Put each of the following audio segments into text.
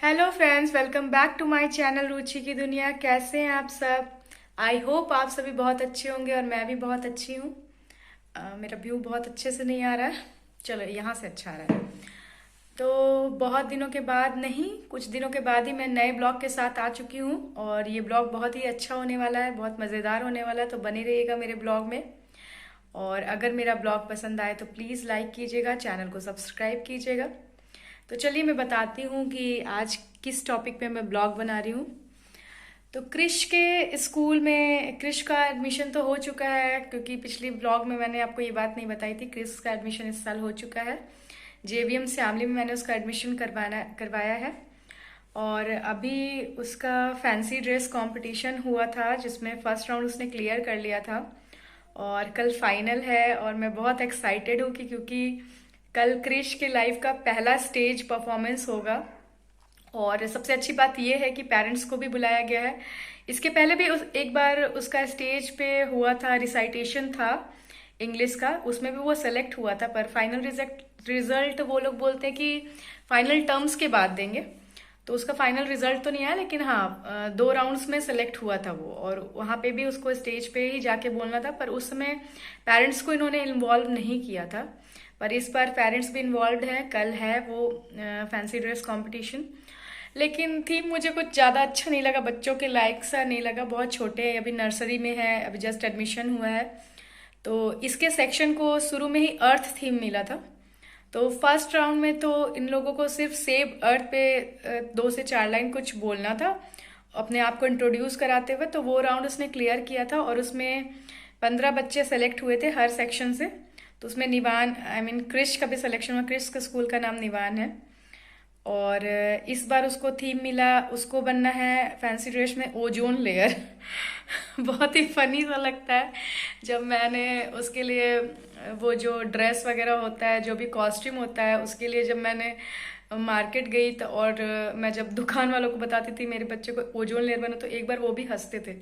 Hello friends, welcome back to my channel Ruchi की दुनिया। कैसे हैं आप सब? आई होप आप सभी बहुत अच्छे होंगे और मैं भी बहुत अच्छी हूँ। मेरा व्यू बहुत अच्छे से नहीं आ रहा है। चलो, यहाँ से अच्छा आ रहा है। तो बहुत दिनों के बाद नहीं, कुछ दिनों के बाद ही मैं नए ब्लॉग के साथ आ चुकी हूँ और ये ब्लॉग बहुत ही अच्छा होने वाला है, बहुत मज़ेदार होने वाला है। तो बने रहिएगा मेरे ब्लॉग में। और अगर मेरा ब्लॉग पसंद आए तो प्लीज़ लाइक कीजिएगा, चैनल को सब्सक्राइब कीजिएगा। तो चलिए मैं बताती हूँ कि आज किस टॉपिक पे मैं ब्लॉग बना रही हूँ। तो क्रिश के स्कूल में क्रिश का एडमिशन तो हो चुका है, क्योंकि पिछली ब्लॉग में मैंने आपको ये बात नहीं बताई थी। क्रिश का एडमिशन इस साल हो चुका है। जेवीएम श्यामली में मैंने उसका एडमिशन करवाया है। और अभी उसका फैंसी ड्रेस कंपटीशन हुआ था, जिसमें फर्स्ट राउंड उसने क्लियर कर लिया था और कल फाइनल है। और मैं बहुत एक्साइटेड हूँ क्योंकि कल क्रिश के लाइफ का पहला स्टेज परफॉर्मेंस होगा। और सबसे अच्छी बात यह है कि पेरेंट्स को भी बुलाया गया है। इसके पहले भी एक बार उसका स्टेज पे हुआ था, रिसाइटेशन था इंग्लिश का, उसमें भी वो सेलेक्ट हुआ था। पर फाइनल रिजल्ट वो लोग बोलते हैं कि फाइनल टर्म्स के बाद देंगे। तो उसका फाइनल रिजल्ट तो नहीं आया, लेकिन हाँ 2 राउंड्स में सेलेक्ट हुआ था वो। और वहाँ पे भी उसको स्टेज पे ही जाके बोलना था, पर उस समय पेरेंट्स को इन्होंने इन्वॉल्व नहीं किया था। पर इस बार पेरेंट्स भी इन्वॉल्व हैं। कल है वो फैंसी ड्रेस कंपटीशन। लेकिन थीम मुझे कुछ ज़्यादा अच्छा नहीं लगा, बच्चों के लायक सा नहीं लगा। बहुत छोटे हैं, अभी नर्सरी में है, अभी जस्ट एडमिशन हुआ है। तो इसके सेक्शन को शुरू में ही अर्थ थीम मिला था। तो फर्स्ट राउंड में तो इन लोगों को सिर्फ सेव अर्थ पे 2 से 4 लाइन कुछ बोलना था, अपने आप को इंट्रोड्यूस कराते हुए। तो वो राउंड उसने क्लियर किया था और उसमें 15 बच्चे सेलेक्ट हुए थे हर सेक्शन से। तो उसमें निवान, क्रिश का भी सिलेक्शन हुआ। क्रिश का स्कूल का नाम निवान है। और इस बार उसको थीम मिला, उसको बनना है फैंसी ड्रेस में ओजोन लेयर। बहुत ही फनी सा लगता है जब मैंने उसके लिए वो जो ड्रेस वगैरह होता है, जो भी कॉस्ट्यूम होता है, उसके लिए जब मैंने मार्केट गई तो, और मैं जब दुकान वालों को बताती थी मेरे बच्चे को ओजोन लेयर बना, तो एक बार वो भी हंसते थे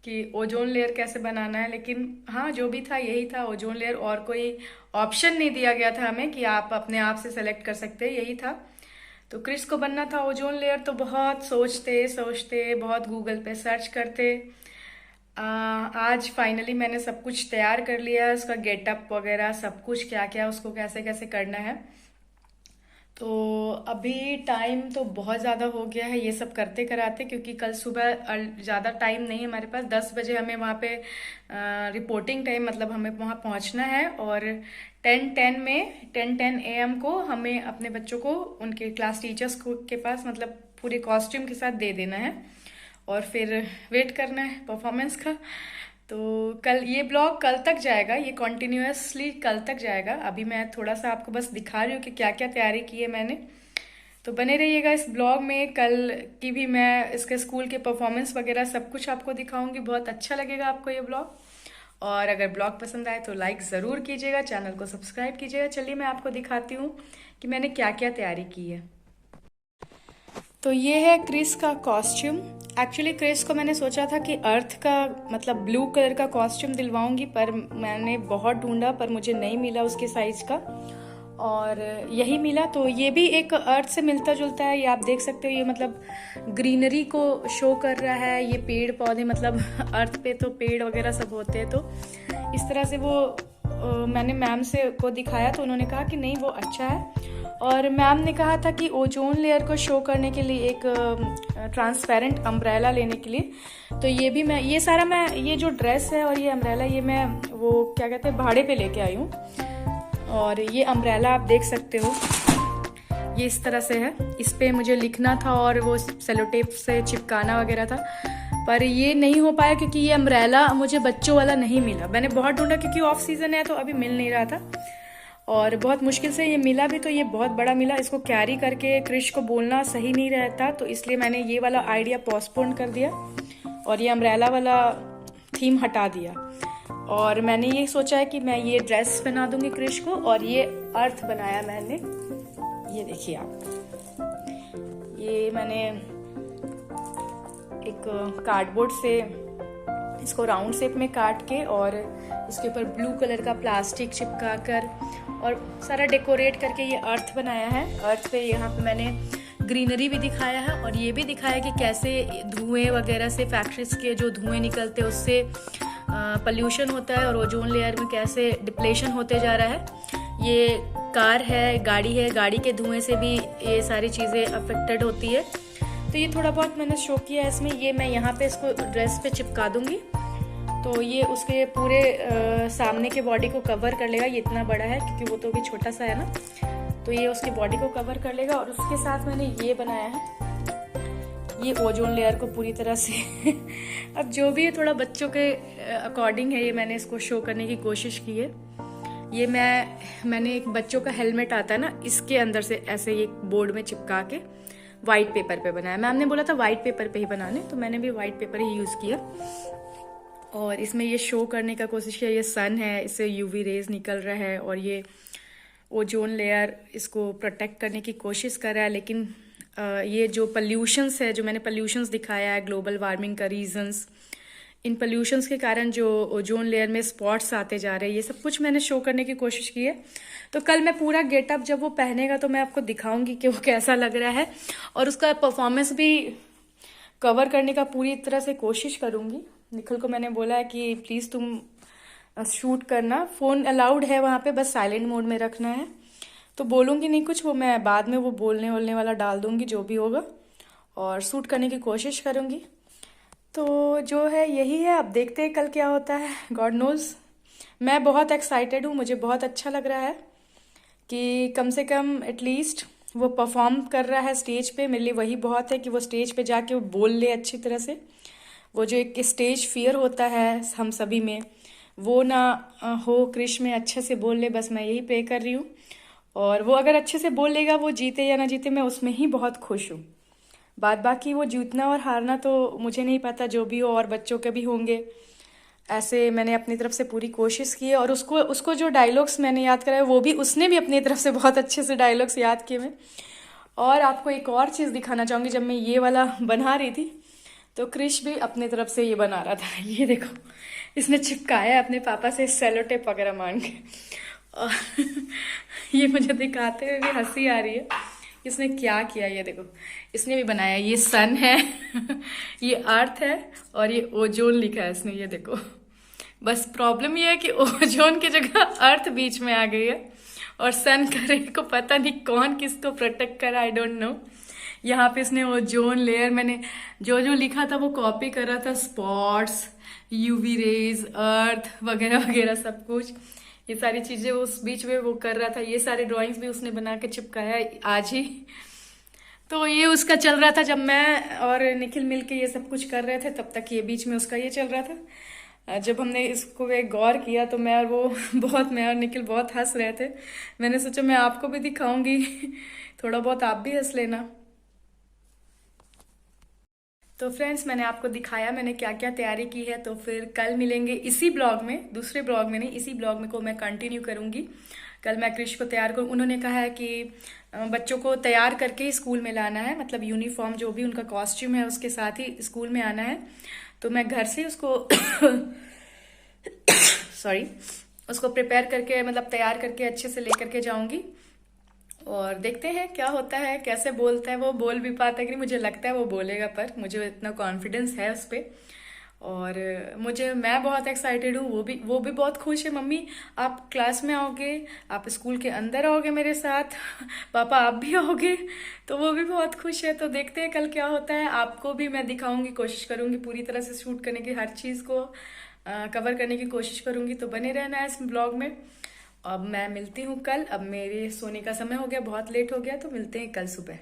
कि ओजोन लेयर कैसे बनाना है। लेकिन हाँ, जो भी था यही था ओजोन लेयर। और कोई ऑप्शन नहीं दिया गया था हमें कि आप अपने आप से सेलेक्ट कर सकते हैं, यही था। तो क्रिस को बनना था ओजोन लेयर। तो बहुत सोचते सोचते, बहुत गूगल पे सर्च करते, आज फाइनली मैंने सब कुछ तैयार कर लिया है। उसका गेटअप वगैरह सब कुछ, क्या क्या उसको कैसे कैसे करना है। तो अभी टाइम तो बहुत ज़्यादा हो गया है ये सब करते कराते, क्योंकि कल सुबह ज़्यादा टाइम नहीं है हमारे पास। 10 बजे हमें वहाँ पे रिपोर्टिंग टाइम, मतलब हमें वहाँ पहुँचना है। और 10:10 AM को हमें अपने बच्चों को उनके क्लास टीचर्स के पास, मतलब पूरे कॉस्ट्यूम के साथ दे देना है। और फिर वेट करना है परफॉर्मेंस का। तो कल ये ब्लॉग कल तक जाएगा, ये कॉन्टिन्यूसली कल तक जाएगा। अभी मैं थोड़ा सा आपको बस दिखा रही हूँ कि क्या क्या तैयारी की है मैंने। तो बने रहिएगा इस ब्लॉग में। कल की भी मैं इसके स्कूल के परफॉर्मेंस वगैरह सब कुछ आपको दिखाऊंगी। बहुत अच्छा लगेगा आपको ये ब्लॉग। और अगर ब्लॉग पसंद आए तो लाइक ज़रूर कीजिएगा, चैनल को सब्सक्राइब कीजिएगा। चलिए मैं आपको दिखाती हूँ कि मैंने क्या क्या तैयारी की है। तो ये है क्रिस का कॉस्ट्यूम। एक्चुअली क्रिस को मैंने सोचा था कि अर्थ का, मतलब ब्लू कलर का कॉस्ट्यूम दिलवाऊंगी, पर मैंने बहुत ढूंढा पर मुझे नहीं मिला उसके साइज का, और यही मिला। तो ये भी एक अर्थ से मिलता जुलता है, ये आप देख सकते हो। ये मतलब ग्रीनरी को शो कर रहा है, ये पेड़ पौधे, मतलब अर्थ पे तो पेड़ वगैरह सब होते हैं। तो इस तरह से वो मैंने मैम से को दिखाया तो उन्होंने कहा कि नहीं वो अच्छा है। और मैम ने कहा था कि ओजोन लेयर को शो करने के लिए एक ट्रांसपेरेंट अम्ब्रेला लेने के लिए। तो ये भी मैं, ये सारा मैं, ये जो ड्रेस है और ये अम्ब्रेला, ये मैं वो क्या कहते हैं भाड़े पे लेके आई हूँ। और ये अम्ब्रेला आप देख सकते हो, ये इस तरह से है। इस पे मुझे लिखना था और वो सेलो टेप से चिपकाना वगैरह था, पर ये नहीं हो पाया क्योंकि ये अम्ब्रेला मुझे बच्चों वाला नहीं मिला। मैंने बहुत ढूंढा क्योंकि ऑफ सीजन है तो अभी मिल नहीं रहा था, और बहुत मुश्किल से ये मिला भी। तो ये बहुत बड़ा मिला, इसको कैरी करके क्रिश को बोलना सही नहीं रहता, तो इसलिए मैंने ये वाला आइडिया पोस्टपोन कर दिया और ये अम्ब्रेला वाला थीम हटा दिया। और मैंने ये सोचा है कि मैं ये ड्रेस बना दूंगी क्रिश को। और ये अर्थ बनाया मैंने, ये देखिए आप, ये मैंने एक कार्डबोर्ड से इसको राउंड शेप में काट के और इसके ऊपर ब्लू कलर का प्लास्टिक चिपका कर और सारा डेकोरेट करके ये अर्थ बनाया है। अर्थ पे यहाँ पे मैंने ग्रीनरी भी दिखाया है और ये भी दिखाया कि कैसे धुएं वगैरह से, फैक्ट्रीज के जो धुएं निकलते हैं उससे पॉल्यूशन होता है और ओजोन लेयर में कैसे डिप्लेशन होते जा रहा है। ये कार है, गाड़ी है, गाड़ी के धुएं से भी ये सारी चीज़ें अफेक्टेड होती है। तो ये थोड़ा बहुत मैंने शो किया है इसमें। ये मैं यहाँ पे इसको ड्रेस पे चिपका दूंगी तो ये उसके पूरे सामने के बॉडी को कवर कर लेगा। ये इतना बड़ा है क्योंकि वो तो भी छोटा सा है ना, तो ये उसकी बॉडी को कवर कर लेगा। और उसके साथ मैंने ये बनाया है, ये ओजोन लेयर को पूरी तरह से अब जो भी है थोड़ा बच्चों के अकॉर्डिंग है, ये मैंने इसको शो करने की कोशिश की है। ये मैंने एक बच्चों का हेलमेट आता है ना, इसके अंदर से ऐसे ये बोर्ड में चिपका के वाइट पेपर पे बनाया। मैम ने बोला था वाइट पेपर पे ही बनाने, तो मैंने भी वाइट पेपर ही यूज़ किया। और इसमें ये शो करने का कोशिश किया, ये सन है, इससे यूवी रेज निकल रहा है और ये ओजोन लेयर इसको प्रोटेक्ट करने की कोशिश कर रहा है। लेकिन ये जो पॉल्यूशंस है, जो मैंने पॉल्यूशंस दिखाया है, ग्लोबल वार्मिंग का रीजंस, इन पॉल्यूशंस के कारण जो ओजोन लेयर में स्पॉट्स आते जा रहे हैं, ये सब कुछ मैंने शो करने की कोशिश की है। तो कल मैं पूरा गेटअप जब वो पहनेगा तो मैं आपको दिखाऊंगी कि वो कैसा लग रहा है और उसका परफॉर्मेंस भी कवर करने का पूरी तरह से कोशिश करूंगी। निखिल को मैंने बोला है कि प्लीज़ तुम शूट करना, फ़ोन अलाउड है वहाँ पे, बस साइलेंट मोड में रखना है। तो बोलूँगी नहीं कुछ, वो मैं बाद में वो बोलने वाला डाल दूँगी जो भी होगा, और शूट करने की कोशिश करूँगी। तो जो है यही है, अब देखते हैं कल क्या होता है, गॉड नोज़। मैं बहुत एक्साइटेड हूँ, मुझे बहुत अच्छा लग रहा है कि कम से कम एटलीस्ट वो परफॉर्म कर रहा है स्टेज पे। मेरे लिए वही बहुत है कि वो स्टेज पे जाके वो बोल ले अच्छी तरह से। वो जो एक स्टेज फियर होता है हम सभी में, वो ना हो, कृष में अच्छे से बोल ले, बस मैं यही प्रे कर रही हूँ। और वो अगर अच्छे से बोल लेगा, वो जीते या ना जीते, मैं उसमें ही बहुत खुश हूँ। बाद बाकी वो जीतना और हारना तो मुझे नहीं पता, जो भी हो, और बच्चों के भी होंगे। ऐसे मैंने अपनी तरफ से पूरी कोशिश की है और उसको जो डायलॉग्स मैंने याद कराया, वो भी उसने भी अपनी तरफ से बहुत अच्छे से डायलॉग्स याद किए मैं। और आपको एक और चीज़ दिखाना चाहूँगी, जब मैं ये वाला बना रही थी तो क्रिश भी अपनी तरफ से ये बना रहा था। ये देखो, इसने चिपकाया अपने पापा से सेलो टेप वगैरह मांग के, और ये मुझे दिखाते हुए भी हंसी आ रही है। इसने क्या किया, ये देखो, इसने भी बनाया। ये सन है ये अर्थ है और ये ओजोन लिखा है इसने, ये देखो। बस प्रॉब्लम ये है कि ओजोन की जगह अर्थ बीच में आ गई है और सन करे को पता नहीं कौन किसको प्रोटेक्ट करा, आई डोंट नो। यहाँ पे इसने ओजोन लेयर, मैंने जो जो लिखा था वो कॉपी कर रहा था, स्पॉट्स, यूवी रेज, अर्थ वगैरह वगैरह सब कुछ, ये सारी चीजें उस बीच में वो कर रहा था। ये सारे ड्राइंग्स भी उसने बना के चिपकाया आज ही। तो ये उसका चल रहा था, जब मैं और निखिल मिलके ये सब कुछ कर रहे थे तब तक ये बीच में उसका ये चल रहा था। जब हमने इसको एक गौर किया तो मैं और निखिल बहुत हंस रहे थे। मैंने सोचा मैं आपको भी दिखाऊंगी, थोड़ा बहुत आप भी हंस लेना। तो फ्रेंड्स, मैंने आपको दिखाया मैंने क्या क्या तैयारी की है। तो फिर कल मिलेंगे इसी ब्लॉग में, दूसरे ब्लॉग में नहीं, इसी ब्लॉग में को मैं कंटिन्यू करूंगी। कल मैं क्रिश को तैयार करूँ, उन्होंने कहा है कि बच्चों को तैयार करके ही स्कूल में लाना है, मतलब यूनिफॉर्म जो भी उनका कॉस्ट्यूम है उसके साथ ही स्कूल में आना है। तो मैं घर से उसको उसको प्रिपेयर करके, मतलब तैयार करके अच्छे से लेकर के जाऊंगी और देखते हैं क्या होता है, कैसे बोलता है। वो बोल भी पाता है कि नहीं, मुझे लगता है वो बोलेगा, पर मुझे इतना कॉन्फिडेंस है उस पर। और मैं बहुत एक्साइटेड हूँ, वो भी बहुत खुश है। मम्मी आप क्लास में आओगे, आप स्कूल के अंदर आओगे मेरे साथ, पापा आप भी आओगे, तो वो भी बहुत खुश है। तो देखते हैं कल क्या होता है। आपको भी मैं दिखाऊंगी, कोशिश करूंगी पूरी तरह से शूट करने की, हर चीज़ को कवर करने की कोशिश करूंगी। तो बने रहना है इस ब्लॉग में। अब मैं मिलती हूँ कल, अब मेरे सोने का समय हो गया, बहुत लेट हो गया, तो मिलते हैं कल सुबह।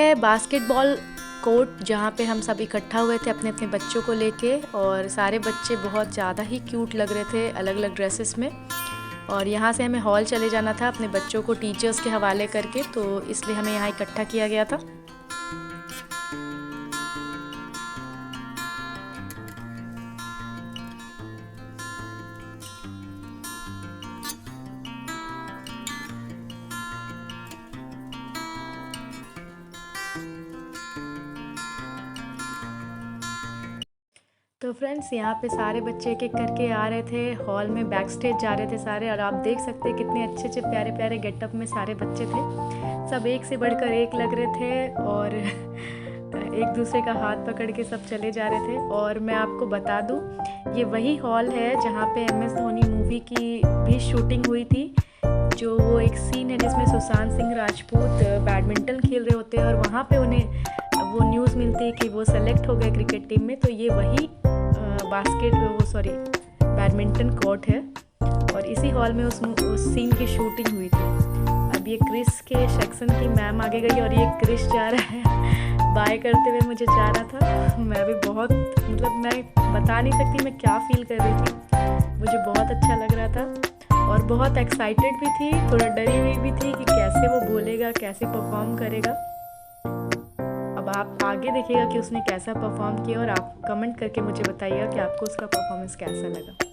है बास्केटबॉल कोर्ट जहाँ पे हम सब इकट्ठा हुए थे अपने अपने बच्चों को लेके, और सारे बच्चे बहुत ज़्यादा ही क्यूट लग रहे थे अलग अलग ड्रेसेस में। और यहाँ से हमें हॉल चले जाना था अपने बच्चों को टीचर्स के हवाले करके, तो इसलिए हमें यहाँ इकट्ठा किया गया था। तो फ्रेंड्स यहाँ पे सारे बच्चे एक एक करके आ रहे थे, हॉल में बैक स्टेज जा रहे थे सारे, और आप देख सकते हैं कितने अच्छे अच्छे प्यारे प्यारे गेटअप में सारे बच्चे थे। सब एक से बढ़कर एक लग रहे थे और एक दूसरे का हाथ पकड़ के सब चले जा रहे थे। और मैं आपको बता दूँ, ये वही हॉल है जहाँ पे MS धोनी मूवी की भी शूटिंग हुई थी। जो वो एक सीन है जिसमें सुशांत सिंह राजपूत बैडमिंटन खेल रहे होते हैं और वहाँ पे उन्हें वो न्यूज़ मिलती है कि वो सेलेक्ट हो गए क्रिकेट टीम में। तो ये वही बैडमिंटन कोर्ट है और इसी हॉल में उस सीन की शूटिंग हुई थी। अब ये क्रिस के सेक्शन की मैम आगे गई और ये क्रिस जा रहा है बाय करते हुए मुझे जा रहा था। मैं भी बहुत मैं बता नहीं सकती मैं क्या फील कर रही थी, मुझे बहुत अच्छा लग रहा था और बहुत एक्साइटेड भी थी, थोड़ा डरी हुई भी थी कि कैसे वो बोलेगा, कैसे परफॉर्म करेगा। अब आप आगे देखिएगा कि उसने कैसा परफॉर्म किया और आप कमेंट करके मुझे बताइएगा कि आपको उसका परफॉर्मेंस कैसा लगा।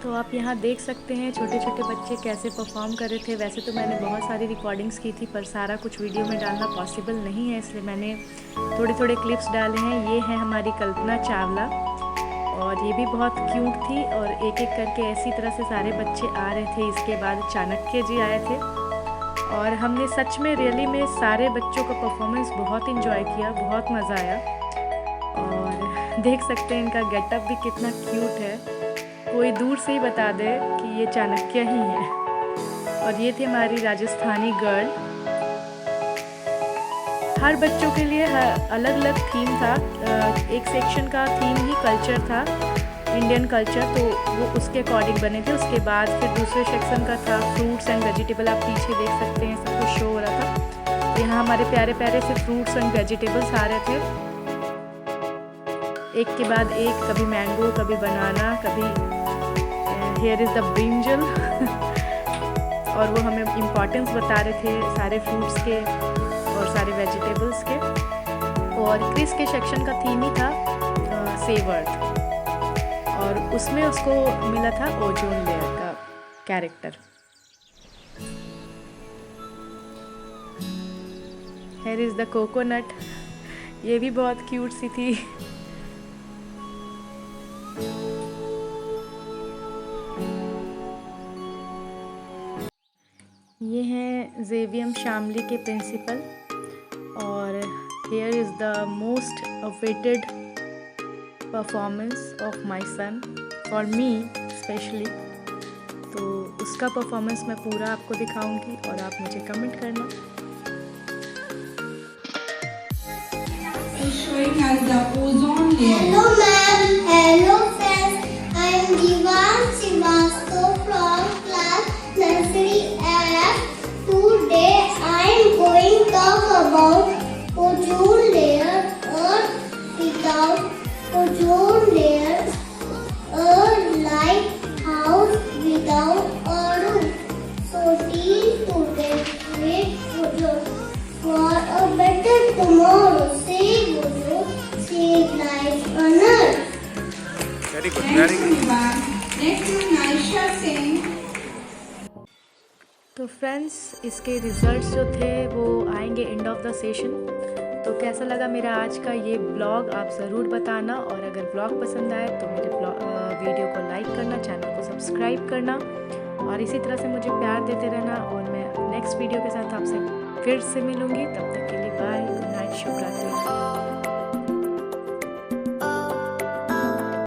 तो आप यहाँ देख सकते हैं छोटे छोटे बच्चे कैसे परफॉर्म कर रहे थे। वैसे तो मैंने बहुत सारी रिकॉर्डिंग्स की थी पर सारा कुछ वीडियो में डालना पॉसिबल नहीं है, इसलिए मैंने थोड़े थोड़े क्लिप्स डाले हैं। ये है हमारी कल्पना चावला और ये भी बहुत क्यूट थी और एक एक करके ऐसी तरह से सारे बच्चे आ रहे थे। इसके बाद चाणक्य जी आए थे और हमने सच में रियली में सारे बच्चों का परफॉर्मेंस बहुत इंजॉय किया, बहुत मज़ा आया। और देख सकते हैं इनका गेटअप भी कितना क्यूट है, कोई दूर से ही बता दे कि ये चाणक्य ही है। और ये थी हमारी राजस्थानी गर्ल। हर बच्चों के लिए अलग अलग थीम था। एक सेक्शन का थीम ही कल्चर था, इंडियन कल्चर, तो वो उसके अकॉर्डिंग बने थे। उसके बाद फिर दूसरे सेक्शन का था फ्रूट्स एंड वेजिटेबल। आप पीछे देख सकते हैं सब कुछ शो हो रहा था। यहाँ हमारे प्यारे प्यारे से फ्रूट्स एंड वेजिटेबल्स आ रहे थे एक के बाद एक, कभी मैंगो, कभी बनाना, कभी हियर इज़ द ब्रिंजल और वो हमें इम्पॉर्टेंस बता रहे थे सारे फ्रूट्स के और सारे वेजिटेबल्स के। और क्रिस के सेक्शन का थीम ही था सेव अर्थ और उसमें उसको मिला था ओजोन लेयर का character. Here is the coconut, ये भी बहुत क्यूट सी थी। ये हैं जेवियम शामली के प्रिंसिपल और here is the most awaited performance of my son for me specially. तो उसका परफॉर्मेंस मैं पूरा आपको दिखाऊंगी और आप मुझे कमेंट करना। Hello ma'am, hello friends. I am Divan Srivastava from class nursery F. Today I am going to talk about ozone layer. Earth without ozone layer, a lighthouse without a roof. So team students create ozone for a better tomorrow. Save ozone, save life on earth. Very good, very good. Next is Naisha Singh. तो friends इसके results जो थे वो आएंगे end of the session. तो कैसा लगा मेरा आज का ये ब्लॉग आप ज़रूर बताना, और अगर ब्लॉग पसंद आए तो मेरे वीडियो को लाइक करना, चैनल को सब्सक्राइब करना और इसी तरह से मुझे प्यार देते रहना। और मैं नेक्स्ट वीडियो के साथ आपसे फिर से मिलूँगी, तब तक के लिए